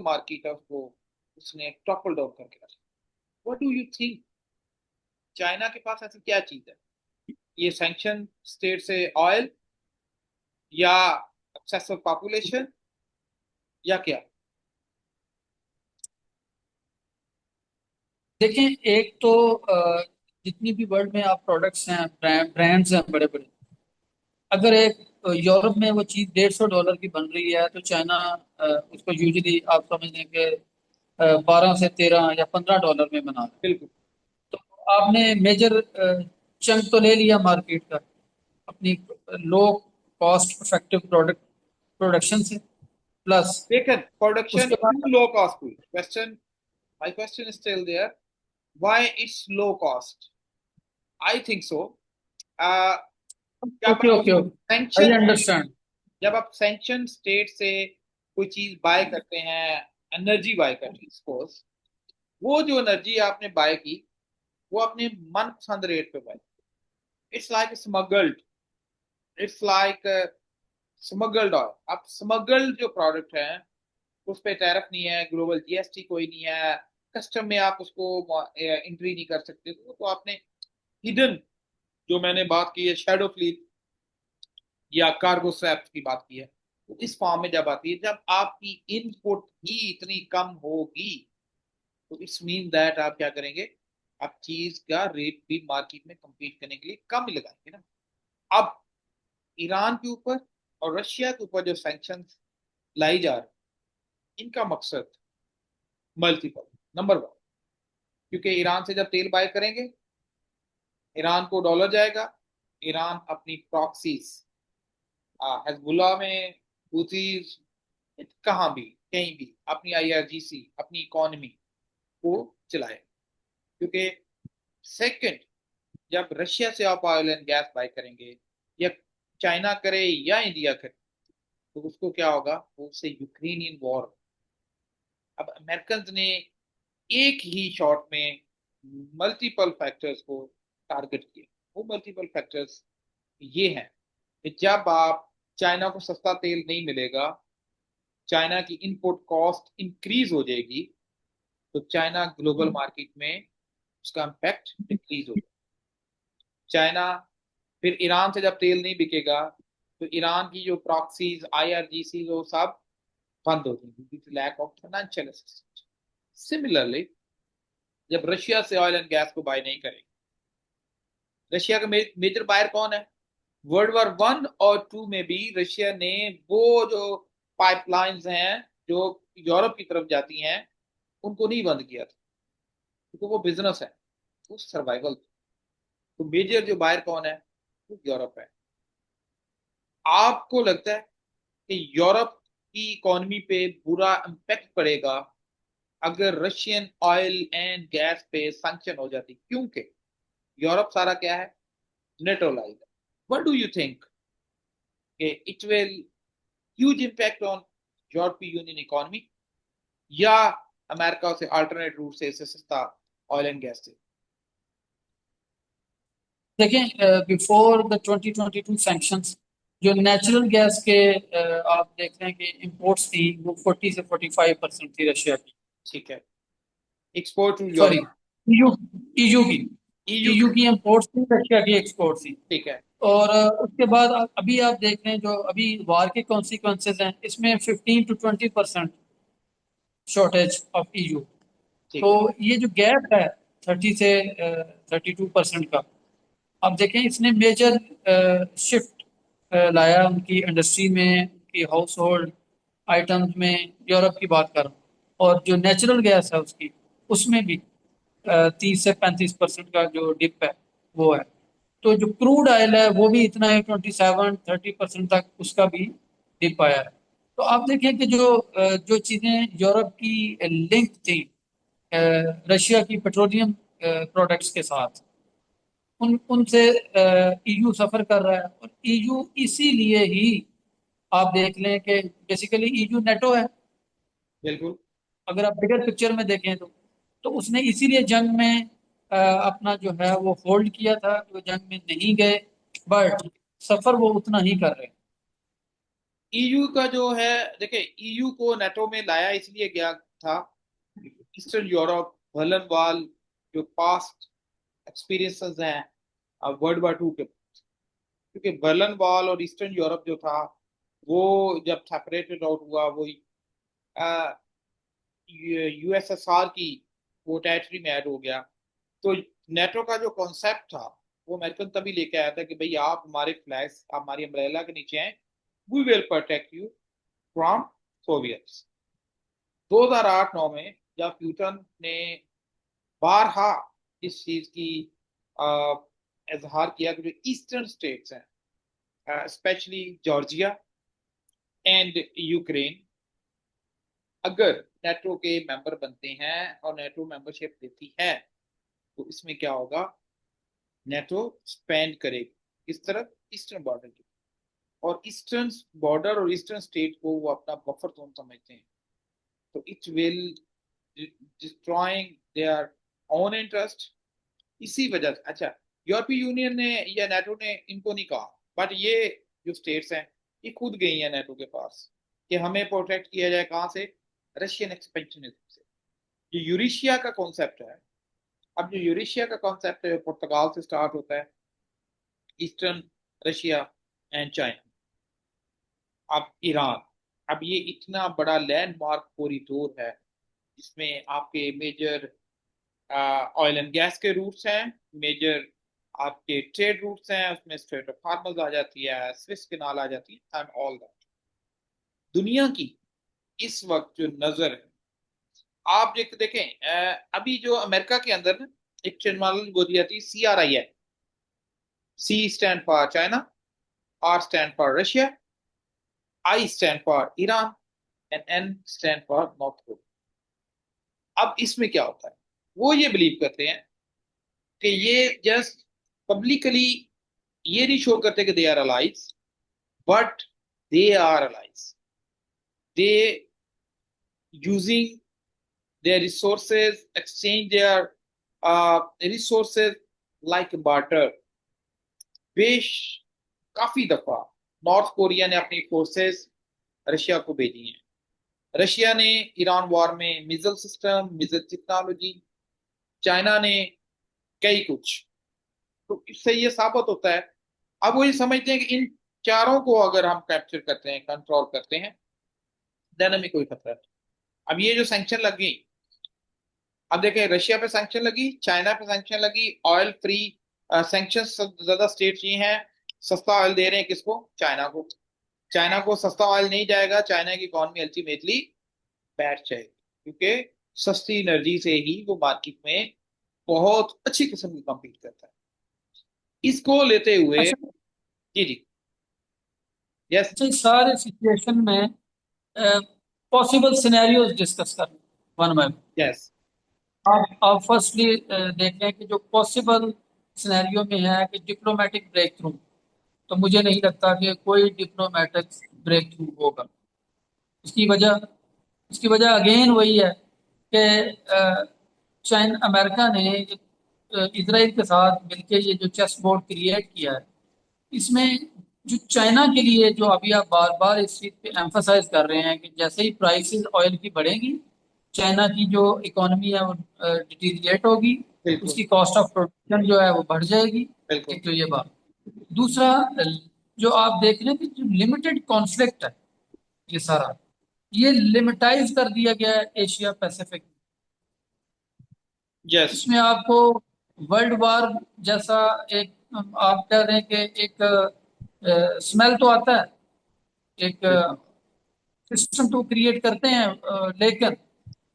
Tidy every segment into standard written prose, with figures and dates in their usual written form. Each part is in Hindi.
मार्केट है उसको उसने टॉपल डाउन करके रखा। What do you think, China के पास ऐसी क्या चीज है? ये सैंक्शन स्टेट से ऑयल, या एक्सेसिव पॉपुलेशन, या क्या? देखिए, एक तो जितनी भी वर्ल्ड में आप प्रोडक्ट्स हैं, ब्रांड्स हैं बड़े बड़े, अगर एक यूरोप में वो चीज़ $150 की बन रही है तो चाइना उसको यूजली आप समझ लें कि 12 से 13 या $15 में बना रहा है। बिल्कुल। तो आपने मेजर चंक तो ले लिया मार्केट का अपनी लो कॉस्ट इफेक्टिव प्रोडक्शन से, प्लस लेकिन प्रोडक्शन उसके क्यों बाद लो कॉस्ट हुई? Question, my question is still there, why it's low cost? I think so. जब ओके आप okay okay, I sanction understand. जब आप सैंक्शन स्टेट से कोई चीज बाय करते हैं, एनर्जी बाय करते हैं सपोज, वो जो एनर्जी आपने बाय की वो अपने मनपसंद रेट पे buy, it's like smuggled, it's like smuggled oil. अब स्मगल्ड जो प्रोडक्ट है उस पे टैरिफ नहीं है, ग्लोबल जीएसटी कोई नहीं है, कस्टम में आप उसको एंट्री नहीं कर सकते, तो आपने हिडन, जो मैंने बात की है शैडो फ्लीट या कार्गो स्वैप की बात की है, तो इस फॉर्म में जब आती है, जब आपकी इनपुट ही इतनी कम होगी, तो इट्स मीन दैट आप क्या करेंगे, आप चीज का रेट भी मार्केट में compete करने के लिए कम ही लगाएंगे ना। अब ईरान के ऊपर और रशिया के ऊपर जो सैंक्शन लाई जा रही, इनका मकसद मल्टीपल, नंबर वन, क्योंकि ईरान से जब तेल बाय करेंगे, ईरान को डॉलर जाएगा, ईरान अपनी प्रॉक्सीज हिजबुल्लाह में, हुतीज, कहाँ भी कहीं भी अपनी आईआरजीसी, अपनी इकोनॉमी को चलाए। क्योंकि सेकंड, जब रशिया से आप ऑयल एंड गैस बाय करेंगे, या चाइना करे या इंडिया करे, तो उसको क्या होगा, वो उससे यूक्रेनियन वॉर। अब अमेरिकन ने एक ही शॉट में मल्टीपल फैक्टर्स को टारगेट किया। वो मल्टीपल फैक्टर्स ये हैं कि जब आप, चाइना को सस्ता तेल नहीं मिलेगा, चाइना की इनपुट कॉस्ट इंक्रीज हो जाएगी, तो चाइना ग्लोबल मार्केट में उसका इम्पैक्ट डिक्रीज हो जाएगा। चाइना, फिर ईरान से जब तेल नहीं बिकेगा, तो ईरान की जो प्रॉक्सीज आईआरजीसी वो सब बंद हो जाएंगी, lack of financial assistance. Similarly, जब रशिया से ऑयल एंड गैस को बाय नहीं करेगी, रशिया का मेजर बायर कौन है? वर्ल्ड वॉर 1 और 2 में भी रशिया ने वो जो पाइपलाइंस हैं जो यूरोप की तरफ जाती हैं, उनको नहीं बंद किया था, क्योंकि वो बिजनेस है, वो सर्वाइवल। तो मेजर जो बायर कौन है? वो यूरोप है। आपको लगता है कि यूरोप की इकोनॉमी पे बुरा इम्पैक्ट पड़ेगा अगर रशियन ऑयल एंड गैस पे सैंक्शन हो जाती? क्योंकि यूरोप सारा क्या है, न्यूट्रलाइज है। What do you think, it will huge impact on यूरोपीय यूनियन इकोनॉमी, या अमेरिका से अल्टरनेट रूट से इससे सस्ता ऑयल एंड गैस से? देखिए, बिफोर द 2022 सैंक्शंस, जो नेचुरल गैस के आप देख रहे हैं कि इंपोर्ट्स थी, वो 40 से 45% थी रशिया की। ठीक है, export to sorry, Europe, EU EU की ईयू ईयू की। की इंपोर्ट्स थी, रशिया की एक्सपोर्ट थी। ठीक है। और उसके बाद अभी आप देख रहे हैं जो अभी वार के कॉन्सिक्वेंसेज हैं, इसमें 15 to 20% शॉर्टेज ऑफ ईयू। तो ठीक है। ये जो गैप है 30 से 32% का, आप देखें इसने मेजर शिफ्ट लाया उनकी इंडस्ट्री में, उनकी हाउस होल्ड आइटम्स में। यूरोप की बात कर रहा हूँ। और जो नेचुरल गैस है उसकी, उसमें भी 30 से 35% का जो डिप है वो है। तो जो क्रूड ऑयल है वो भी इतना है, 27-30% तक उसका भी डिप आया है। तो आप देखें कि जो चीज़ें यूरोप की लिंक थी अ, रशिया की पेट्रोलियम प्रोडक्ट्स के साथ, उन उनसे ईयू सफर कर रहा है। और ईयू इसीलिए ही आप देख लें कि बेसिकली ईयू नेटो है। बिल्कुल। अगर आप बिगर पिक्चर में देखें तो उसने इसीलिए जंग में अपना जो है वो होल्ड किया था, जो जंग में नहीं गए, बट सफर वो उतना ही कर रहे हैं। ईयू का जो है, देखिए ईयू को नेटो में लाया इसलिए गया था, ईस्टर्न यूरोप, बर्लिन वॉल, जो पास्ट एक्सपीरियंसेस हैं वर्ल्ड वॉर 2 के, क्योंकि बर्लिन वॉल और ईस्टर्न यूरोप जो था वो जब सेपरेटेड आउट हुआ, वो यूएसएसआर की वो टेरिटरी में ऐड हो गया। तो नेटो का जो कॉन्सेप्ट था वो अमेरिकन तभी लेके आया था कि भाई आप हमारे फ्लैग्स, आप हमारी अम्ब्रेला के नीचे हैं, we will protect you from Soviets. 2008-9 में जब प्यूटन ने बारहा इस चीज की आ, इजहार किया कि जो ईस्टर्न स्टेट्स हैं, स्पेशली जॉर्जिया एंड यूक्रेन, अगर नेटो के मेंबर बनते हैं और नेटो मेंबरशिप देती है, तो इसमें क्या होगा, नेटो स्पेंड करेगी किस तरफ, ईस्टर्न बॉर्डर की। और ईस्टर्न बॉर्डर और ईस्टर्न स्टेट को वो अपना बफर जोन समझते हैं, तो it will destroying their own interest. इसी वजह से, अच्छा, यूरोपीय यूनियन ने या नेटो ने इनको नहीं कहा, बट ये जो स्टेट्स हैं ये खुद गई हैं नेटो के पास कि हमें प्रोटेक्ट किया जाए कहाँ से, रशियन एक्सपेंशनिज्म से। ये यूरेशिया का कॉन्सेप्ट है। अब जो यूरेशिया का कॉन्सेप्ट है पुर्तगाल से स्टार्ट होता है, ईस्टर्न रशिया एंड चाइना, अब ईरान। अब ये इतना बड़ा लैंडमार्क कॉरिडोर है जिसमें आपके मेजर ऑयल एंड गैस के रूट्स हैं, मेजर आपके ट्रेड रूट्स हैं, उसमें स्ट्रेट ऑफ हार्मज आ जाती है, स्विस कैनाल आ जाती है, एंड ऑल दैट। दुनिया की इस वक्त जो नजर है, आप देखें, अभी जो अमेरिका के अंदर ना एक टर्मिनोलॉजी बोली जाती है, CRI है। C stand for China, R stand for Russia, I stand for Iran, and N stand for North Korea. अब इसमें क्या होता है, वो ये बिलीव करते हैं कि ये जस्ट पब्लिकली ये नहीं शो करते कि they are allies, but they are allies, they using their resources, exchange their resources like barter। बेश काफी दफा नॉर्थ कोरिया ने अपनी फोर्सेस रशिया को भेजी हैं, रशिया ने ईरान वॉर में missile system, missile technology, China ने कई कुछ। तो इससे ये साबित होता है, अब वो ये समझते हैं कि इन चारों को अगर हम कैप्चर करते हैं, कंट्रोल करते हैं, देन हमें कोई खतरा नहीं। अब ये जो सैंक्शन लग गई, अब देखें रशिया पे सैंक्शन लगी, चाइना पे सैंक्शन लगी, ऑयल फ्री सैंक्शन, ज्यादा स्टेट्स ये हैं सस्ता ऑयल दे रहे हैं किसको, चाइना को। चाइना को सस्ता ऑयल नहीं जाएगा, चाइना की इकॉनमी अल्टीमेटली बैठ जाएगी, क्योंकि सस्ती एनर्जी से ही वो मार्केट में बहुत अच्छी किस्म की कम्पीट करता है। इसको लेते हुए, अच्छा। जी जी, यस, अच्छा, इस सारे सिचुएशन में पॉसिबल सिनेरियोज डिस्कस कर वन बाय वन। यस, आप फर्स्टली देख लें कि जो पॉसिबल सिनेरियो में है कि डिप्लोमेटिक ब्रेक थ्रू, तो मुझे नहीं लगता कि कोई डिप्लोमेटिक ब्रेक थ्रू होगा। इसकी वजह इसकी वजह अगेन वही है कि चाइना, अमेरिका ने इसराइल के साथ मिलकर ये जो चेस बोर्ड क्रिएट किया है, इसमें जो चाइना के लिए, जो अभी आप बार बार इस चीज पे एम्फसाइज कर रहे हैं कि जैसे ही प्राइसेस ऑयल की बढ़ेगी, चाइना की जो इकोनॉमी है वो डिटीरिएट होगी, बिल्कुल उसकी कॉस्ट ऑफ प्रोडक्शन जो है वो बढ़ जाएगी। बिल्कुल। एक तो ये बात। दूसरा, जो आप देख रहे हैं कि जो लिमिटेड कॉन्फ्लिक्ट है, ये सारा ये लिमिटाइज कर दिया गया है एशिया पैसिफिक। यस, इसमें आपको वर्ल्ड वार जैसा एक, आप कह रहे हैं कि एक स्मेल तो आता है, एक बिल्कुल सिस्टम तो क्रिएट करते हैं, लेकिन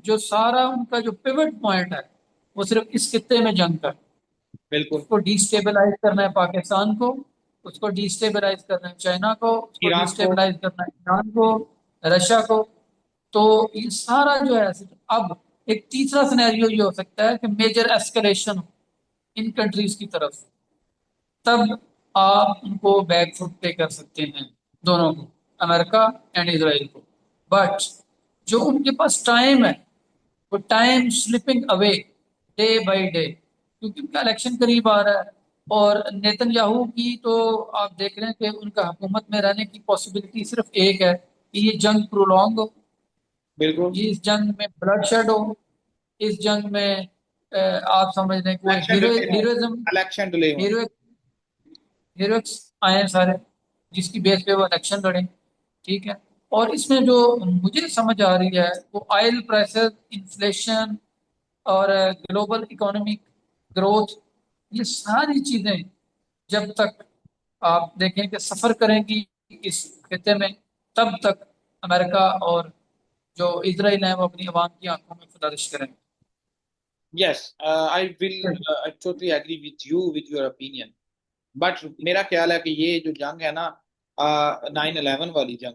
जो सारा उनका जो पिवट पॉइंट है वो सिर्फ इस खित्ते में जंग का है। बिल्कुल। उसको डिस्टेबलाइज करना है पाकिस्तान को, उसको डिस्टेबलाइज करना है चाइना को, उसको ईरान को, डिस्टेबलाइज करना है ईरान को, रशिया को। तो ये सारा जो है, अब एक तीसरा सिनेरियो ये हो सकता है कि मेजर एस्केलेशन इन कंट्रीज की तरफ से, तब आप उनको बैक फुट पे कर सकते हैं, दोनों को, अमेरिका एंड इसराइल को। बट जो उनके पास टाइम है, वो time slipping away day by day, क्योंकि उनका इलेक्शन करीब आ रहा है। और नेतन्याहू की तो आप देख रहे हैं कि उनका हुकूमत में रहने की पॉसिबिलिटी सिर्फ एक है कि ये जंग प्रोलॉन्ग हो, बिल्कुल। ये इस जंग में ब्लड शेड हो, इस जंग में आप समझ लें कोई इलेक्शन डिले हो, हीरोइज्म, इलेक्शन डिले हो। हीरो हीरोइक्स आए हैं सारे, जिसकी बेस पे वो इलेक्शन लड़े। ठीक है। और इसमें जो मुझे समझ आ रही है वो ऑयल प्राइसेस, इन्फ्लेशन और ग्लोबल इकोनॉमिक ग्रोथ, ये सारी चीजें जब तक आप देखें कि सफर करेंगी इस खत्ते में, तब तक अमेरिका और जो इसराइल है वो अपनी आवाम की आंखों में फ्लरिश करेंगे। Yes, I will, I totally agree with you with your opinion. But मेरा ख्याल है कि ये जो जंग है ना, 9/11 वाली जंग,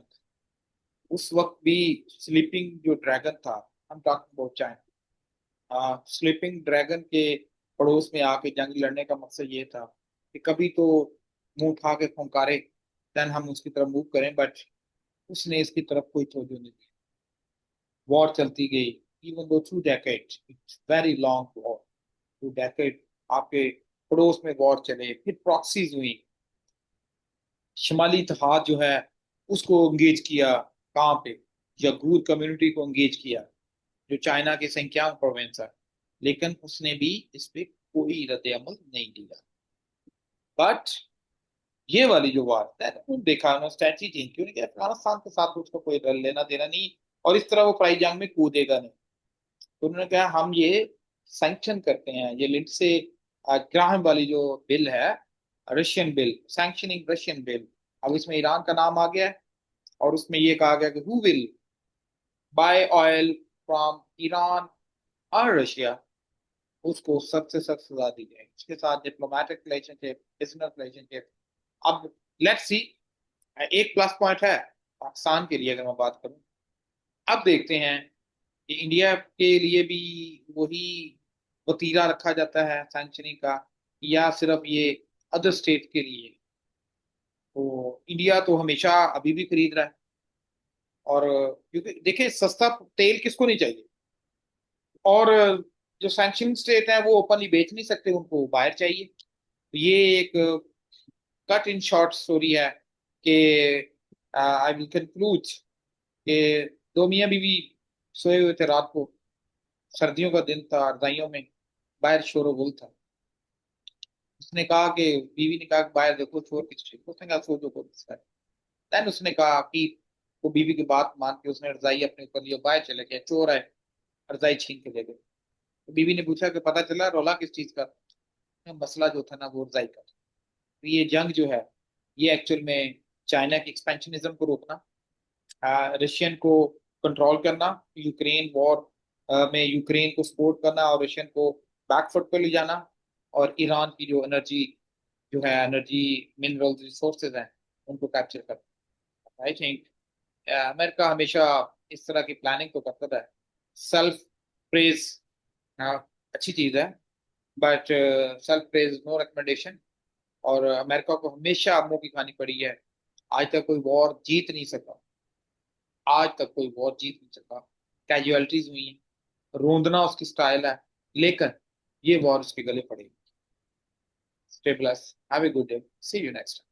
उस वक्त भी स्लीपिंग जो ड्रैगन था, हम talking about China, sleeping dragon के पड़ोस में आके जंग लड़ने का मकसद ये था कि कभी तो मुंह उठा के फुंकारे, देन हम उसकी तरफ मूव करें। बट उसने इसकी तरफ कोई तवज्जो नहीं दी। वॉर चलती गई, even though 2 decades, it's very long war, 2 decade आपके पड़ोस में वॉर चले, फिर प्रॉक्सीज हुई, शिमाली इत्तेहाद जो है उसको एंगेज किया, कहाँ पे, यगूर कम्युनिटी को एंगेज किया, जो चाइना के संख्याओं प्रोविंस है। लेकिन उसने भी इस पे कोई रद्द अमल नहीं दिया। बट ये वाली जो वार है, देखा उन्होंने स्ट्रैटेजी चेंज क्यों नहीं किया, अफगानिस्तान के साथ उसका कोई लेना देना नहीं, और इस तरह वो प्राई जंग में कूदेगा नहीं। तो उन्होंने कहा हम ये सैंक्शन करते हैं, ये लिंडसे ग्राहम वाली जो बिल है, Russian bill, sanctioning Russian bill. अब इसमें ईरान का नाम आ गया है, और उसमें ये कहा गया कि who will buy oil from Iran और रशिया, उसको सबसे सख्त सजा दी जाएगी। उसके साथ डिप्लोमेटिक रिलेशनशिप, बिजनेस रिलेशनशिप। अब लेट्स सी, एक प्लस पॉइंट है पाकिस्तान के लिए अगर मैं बात करूं। अब देखते हैं कि इंडिया के लिए भी वही वतीरा रखा जाता है सैंक्शनिंग का, या सिर्फ ये अदर स्टेट के लिए। तो इंडिया तो हमेशा अभी भी खरीद रहा है, और क्योंकि देखिए सस्ता तेल किसको नहीं चाहिए, और जो सैंक्शन स्टेट है वो ओपनली बेच नहीं सकते, उनको बाहर चाहिए। तो ये एक कट इन शॉर्ट स्टोरी है कि आई विल कंक्लूड कि दो मियां बीवी सोए हुए थे रात को, सर्दियों का दिन था, रजाइयों में, बाहर शोर था। उसने कहा कि, बीवी ने कहा कि बाहर देखो चोर किस चीज, उसने कहा सो जो को किसका है। देन उसने कहा कि, वो बीवी की बात मान के उसने रजाई अपने ऊपर लिया, बाहर चले गए, चोर है, रजाई छीन के ले गए। तो बीवी ने पूछा कि पता चला रौला किस चीज का था? मसला जो था ना वो रजाई का था। तो ये जंग जो है, ये एक्चुअल में चाइना की एक्सपेंशनिज्म को रोकना, रशियन को कंट्रोल करना, यूक्रेन वॉर में यूक्रेन को सपोर्ट करना और रशियन को बैकफुट पे ले जाना, और ईरान की जो एनर्जी, जो है एनर्जी मिनरल्स रिसोर्सेज हैं, उनको कैप्चर करना। आई थिंक अमेरिका हमेशा इस तरह की प्लानिंग तो करता है। सेल्फ प्रेज अच्छी चीज है, but self praise no recommendation. और अमेरिका को हमेशा मुंह की खानी पड़ी है, आज तक कोई वॉर जीत नहीं सका, आज तक कोई वॉर जीत नहीं सका। कैजुअलिटीज हुई हैं, रोंदना उसकी स्टाइल है, लेकिन ये वॉर उसके गले पड़ेगी। Stay blessed, have a good day, see you next.